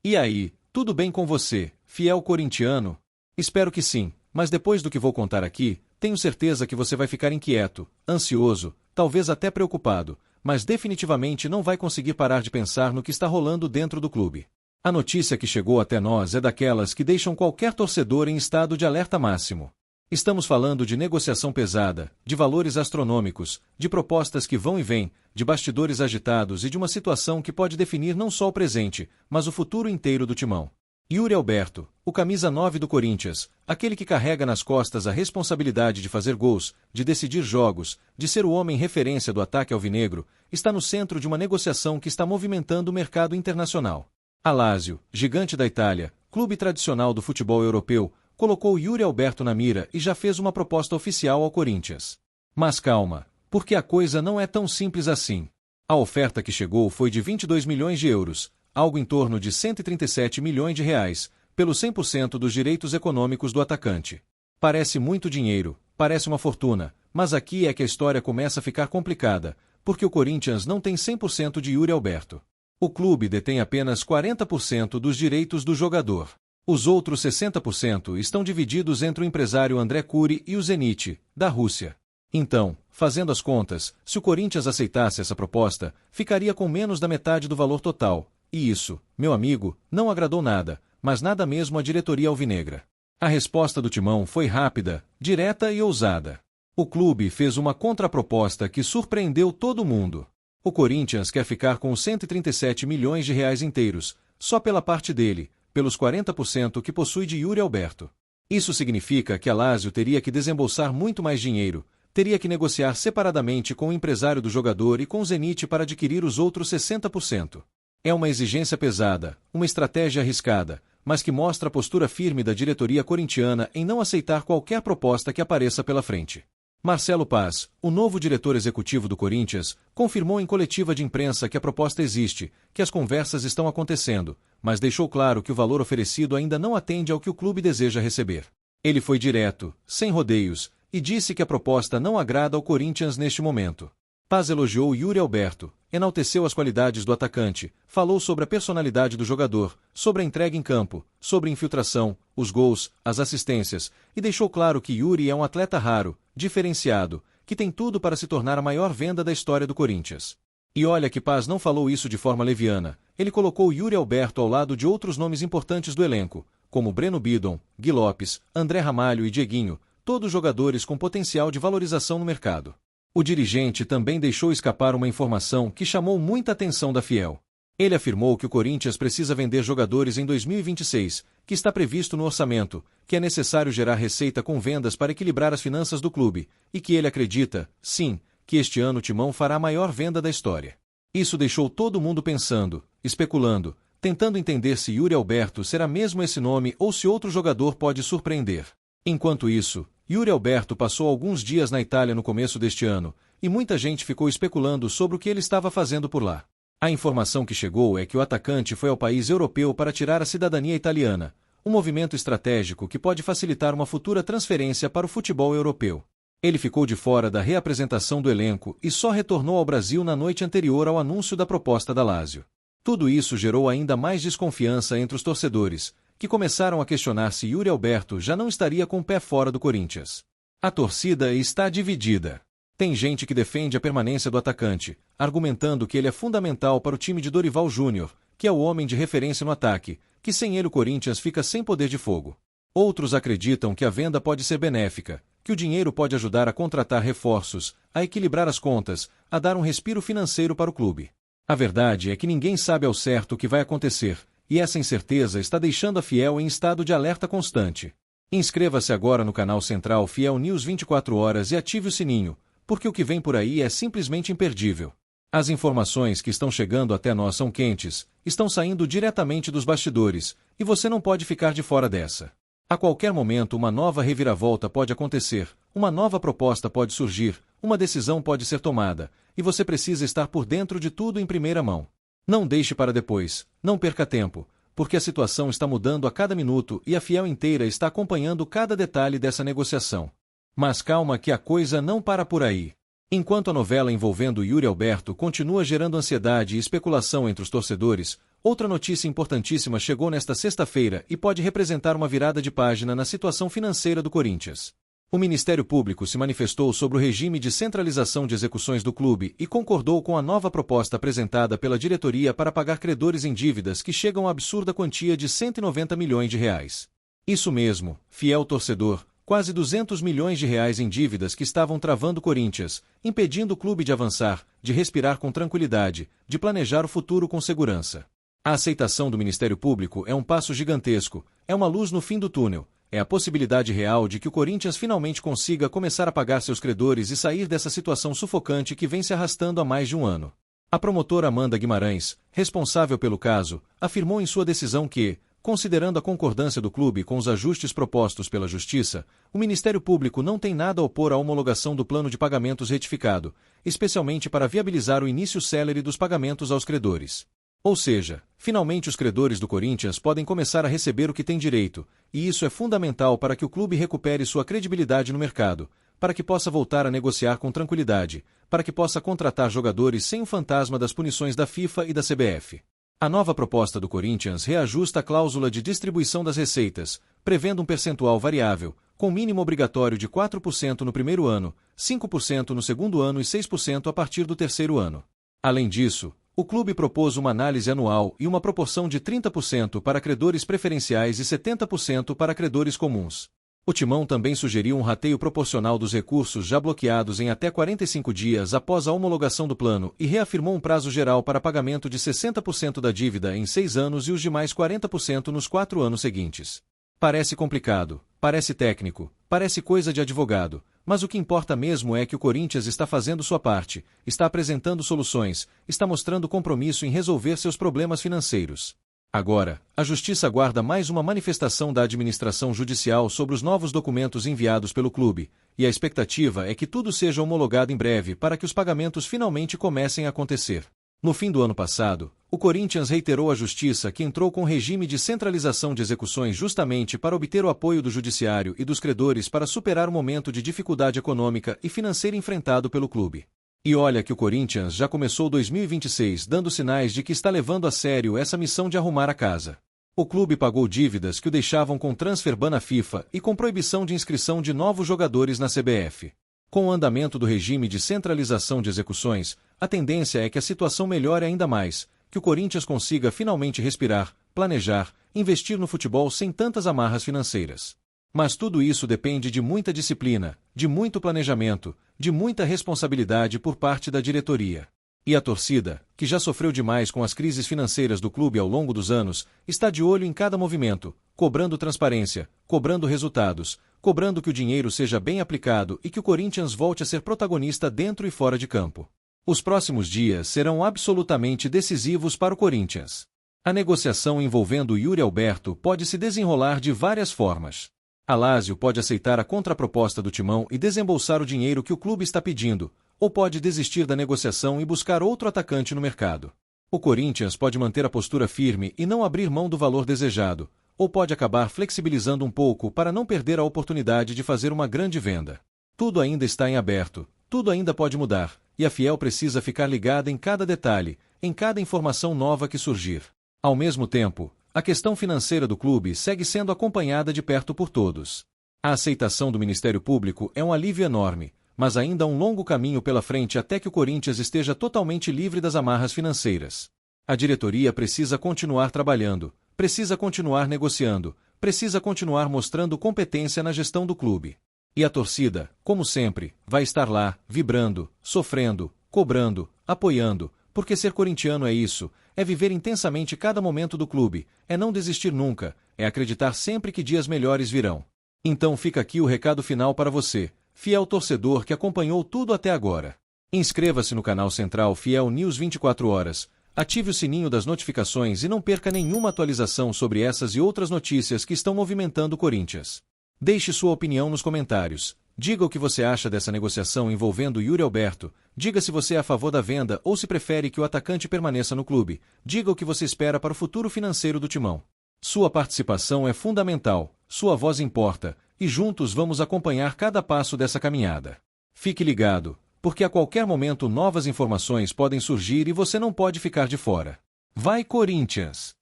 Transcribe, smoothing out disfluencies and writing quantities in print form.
E aí, tudo bem com você, fiel corintiano? Espero que sim, mas depois do que vou contar aqui, tenho certeza que você vai ficar inquieto, ansioso, talvez até preocupado, mas definitivamente não vai conseguir parar de pensar no que está rolando dentro do clube. A notícia que chegou até nós é daquelas que deixam qualquer torcedor em estado de alerta máximo. Estamos falando de negociação pesada, de valores astronômicos, de propostas que vão e vêm, de bastidores agitados e de uma situação que pode definir não só o presente, mas o futuro inteiro do Timão. Yuri Alberto, o camisa 9 do Corinthians, aquele que carrega nas costas a responsabilidade de fazer gols, de decidir jogos, de ser o homem referência do ataque alvinegro, está no centro de uma negociação que está movimentando o mercado internacional. A Lazio, gigante da Itália, clube tradicional do futebol europeu, colocou Yuri Alberto na mira e já fez uma proposta oficial ao Corinthians. Mas calma, porque a coisa não é tão simples assim. A oferta que chegou foi de 22 milhões de euros, algo em torno de 137 milhões de reais, pelos 100% dos direitos econômicos do atacante. Parece muito dinheiro, parece uma fortuna, mas aqui é que a história começa a ficar complicada, porque o Corinthians não tem 100% de Yuri Alberto. O clube detém apenas 40% dos direitos do jogador. Os outros 60% estão divididos entre o empresário André Cury e o Zenit, da Rússia. Então, fazendo as contas, se o Corinthians aceitasse essa proposta, ficaria com menos da metade do valor total, e isso, meu amigo, não agradou nada, mas nada mesmo à diretoria alvinegra. A resposta do Timão foi rápida, direta e ousada. O clube fez uma contraproposta que surpreendeu todo mundo. O Corinthians quer ficar com os 137 milhões de reais inteiros, só pela parte dele, pelos 40% que possui de Yuri Alberto. Isso significa que a Lazio teria que desembolsar muito mais dinheiro, teria que negociar separadamente com o empresário do jogador e com o Zenit para adquirir os outros 60%. É uma exigência pesada, uma estratégia arriscada, mas que mostra a postura firme da diretoria corintiana em não aceitar qualquer proposta que apareça pela frente. Marcelo Paz, o novo diretor executivo do Corinthians, confirmou em coletiva de imprensa que a proposta existe, que as conversas estão acontecendo, mas deixou claro que o valor oferecido ainda não atende ao que o clube deseja receber. Ele foi direto, sem rodeios, e disse que a proposta não agrada ao Corinthians neste momento. Paz elogiou Yuri Alberto, enalteceu as qualidades do atacante, falou sobre a personalidade do jogador, sobre a entrega em campo, sobre a infiltração, os gols, as assistências, e deixou claro que Yuri é um atleta raro, diferenciado, que tem tudo para se tornar a maior venda da história do Corinthians. E olha que Paz não falou isso de forma leviana, ele colocou Yuri Alberto ao lado de outros nomes importantes do elenco, como Breno Bidon, Gui Lopes, André Ramalho e Dieguinho, todos jogadores com potencial de valorização no mercado. O dirigente também deixou escapar uma informação que chamou muita atenção da Fiel. Ele afirmou que o Corinthians precisa vender jogadores em 2026, que está previsto no orçamento, que é necessário gerar receita com vendas para equilibrar as finanças do clube, e que ele acredita, sim, que este ano o Timão fará a maior venda da história. Isso deixou todo mundo pensando, especulando, tentando entender se Yuri Alberto será mesmo esse nome ou se outro jogador pode surpreender. Enquanto isso, Yuri Alberto passou alguns dias na Itália no começo deste ano, e muita gente ficou especulando sobre o que ele estava fazendo por lá. A informação que chegou é que o atacante foi ao país europeu para tirar a cidadania italiana, um movimento estratégico que pode facilitar uma futura transferência para o futebol europeu. Ele ficou de fora da reapresentação do elenco e só retornou ao Brasil na noite anterior ao anúncio da proposta da Lazio. Tudo isso gerou ainda mais desconfiança entre os torcedores, que começaram a questionar se Yuri Alberto já não estaria com o pé fora do Corinthians. A torcida está dividida. Tem gente que defende a permanência do atacante, argumentando que ele é fundamental para o time de Dorival Júnior, que é o homem de referência no ataque, que sem ele o Corinthians fica sem poder de fogo. Outros acreditam que a venda pode ser benéfica, que o dinheiro pode ajudar a contratar reforços, a equilibrar as contas, a dar um respiro financeiro para o clube. A verdade é que ninguém sabe ao certo o que vai acontecer, e essa incerteza está deixando a Fiel em estado de alerta constante. Inscreva-se agora no canal Central Fiel News 24 horas e ative o sininho, porque o que vem por aí é simplesmente imperdível. As informações que estão chegando até nós são quentes, estão saindo diretamente dos bastidores, e você não pode ficar de fora dessa. A qualquer momento uma nova reviravolta pode acontecer, uma nova proposta pode surgir, uma decisão pode ser tomada, e você precisa estar por dentro de tudo em primeira mão. Não deixe para depois, não perca tempo, porque a situação está mudando a cada minuto e a Fiel inteira está acompanhando cada detalhe dessa negociação. Mas calma que a coisa não para por aí. Enquanto a novela envolvendo Yuri Alberto continua gerando ansiedade e especulação entre os torcedores, outra notícia importantíssima chegou nesta sexta-feira e pode representar uma virada de página na situação financeira do Corinthians. O Ministério Público se manifestou sobre o regime de centralização de execuções do clube e concordou com a nova proposta apresentada pela diretoria para pagar credores em dívidas que chegam à absurda quantia de R$ 190 milhões. Isso mesmo, fiel torcedor, quase R$ 200 milhões em dívidas que estavam travando o Corinthians, impedindo o clube de avançar, de respirar com tranquilidade, de planejar o futuro com segurança. A aceitação do Ministério Público é um passo gigantesco, é uma luz no fim do túnel, é a possibilidade real de que o Corinthians finalmente consiga começar a pagar seus credores e sair dessa situação sufocante que vem se arrastando há mais de um ano. A promotora Amanda Guimarães, responsável pelo caso, afirmou em sua decisão que, considerando a concordância do clube com os ajustes propostos pela Justiça, o Ministério Público não tem nada a opor à homologação do plano de pagamentos retificado, especialmente para viabilizar o início célere dos pagamentos aos credores. Ou seja, finalmente os credores do Corinthians podem começar a receber o que têm direito, e isso é fundamental para que o clube recupere sua credibilidade no mercado, para que possa voltar a negociar com tranquilidade, para que possa contratar jogadores sem o fantasma das punições da FIFA e da CBF. A nova proposta do Corinthians reajusta a cláusula de distribuição das receitas, prevendo um percentual variável, com mínimo obrigatório de 4% no primeiro ano, 5% no segundo ano e 6% a partir do terceiro ano. Além disso, o clube propôs uma análise anual e uma proporção de 30% para credores preferenciais e 70% para credores comuns. O Timão também sugeriu um rateio proporcional dos recursos já bloqueados em até 45 dias após a homologação do plano e reafirmou um prazo geral para pagamento de 60% da dívida em 6 anos e os demais 40% nos 4 anos seguintes. Parece complicado, parece técnico, parece coisa de advogado, mas o que importa mesmo é que o Corinthians está fazendo sua parte, está apresentando soluções, está mostrando compromisso em resolver seus problemas financeiros. Agora, a Justiça aguarda mais uma manifestação da administração judicial sobre os novos documentos enviados pelo clube, e a expectativa é que tudo seja homologado em breve para que os pagamentos finalmente comecem a acontecer. No fim do ano passado, o Corinthians reiterou à Justiça que entrou com regime de centralização de execuções justamente para obter o apoio do Judiciário e dos credores para superar o momento de dificuldade econômica e financeira enfrentado pelo clube. E olha que o Corinthians já começou 2026 dando sinais de que está levando a sério essa missão de arrumar a casa. O clube pagou dívidas que o deixavam com transfer ban na FIFA e com proibição de inscrição de novos jogadores na CBF. Com o andamento do regime de centralização de execuções, a tendência é que a situação melhore ainda mais, que o Corinthians consiga finalmente respirar, planejar, investir no futebol sem tantas amarras financeiras. Mas tudo isso depende de muita disciplina, de muito planejamento, de muita responsabilidade por parte da diretoria. E a torcida, que já sofreu demais com as crises financeiras do clube ao longo dos anos, está de olho em cada movimento, cobrando transparência, cobrando resultados, cobrando que o dinheiro seja bem aplicado e que o Corinthians volte a ser protagonista dentro e fora de campo. Os próximos dias serão absolutamente decisivos para o Corinthians. A negociação envolvendo Yuri Alberto pode se desenrolar de várias formas. A Lazio pode aceitar a contraproposta do Timão e desembolsar o dinheiro que o clube está pedindo, ou pode desistir da negociação e buscar outro atacante no mercado. O Corinthians pode manter a postura firme e não abrir mão do valor desejado, ou pode acabar flexibilizando um pouco para não perder a oportunidade de fazer uma grande venda. Tudo ainda está em aberto, tudo ainda pode mudar, e a Fiel precisa ficar ligada em cada detalhe, em cada informação nova que surgir. Ao mesmo tempo, a questão financeira do clube segue sendo acompanhada de perto por todos. A aceitação do Ministério Público é um alívio enorme, mas ainda há um longo caminho pela frente até que o Corinthians esteja totalmente livre das amarras financeiras. A diretoria precisa continuar trabalhando, precisa continuar negociando, precisa continuar mostrando competência na gestão do clube. E a torcida, como sempre, vai estar lá, vibrando, sofrendo, cobrando, apoiando, porque ser corintiano é isso, é viver intensamente cada momento do clube, é não desistir nunca, é acreditar sempre que dias melhores virão. Então fica aqui o recado final para você, fiel torcedor que acompanhou tudo até agora. Inscreva-se no canal Central Fiel News 24 horas, ative o sininho das notificações e não perca nenhuma atualização sobre essas e outras notícias que estão movimentando o Corinthians. Deixe sua opinião nos comentários. Diga o que você acha dessa negociação envolvendo Yuri Alberto, diga se você é a favor da venda ou se prefere que o atacante permaneça no clube, diga o que você espera para o futuro financeiro do Timão. Sua participação é fundamental, sua voz importa, e juntos vamos acompanhar cada passo dessa caminhada. Fique ligado, porque a qualquer momento novas informações podem surgir e você não pode ficar de fora. Vai, Corinthians!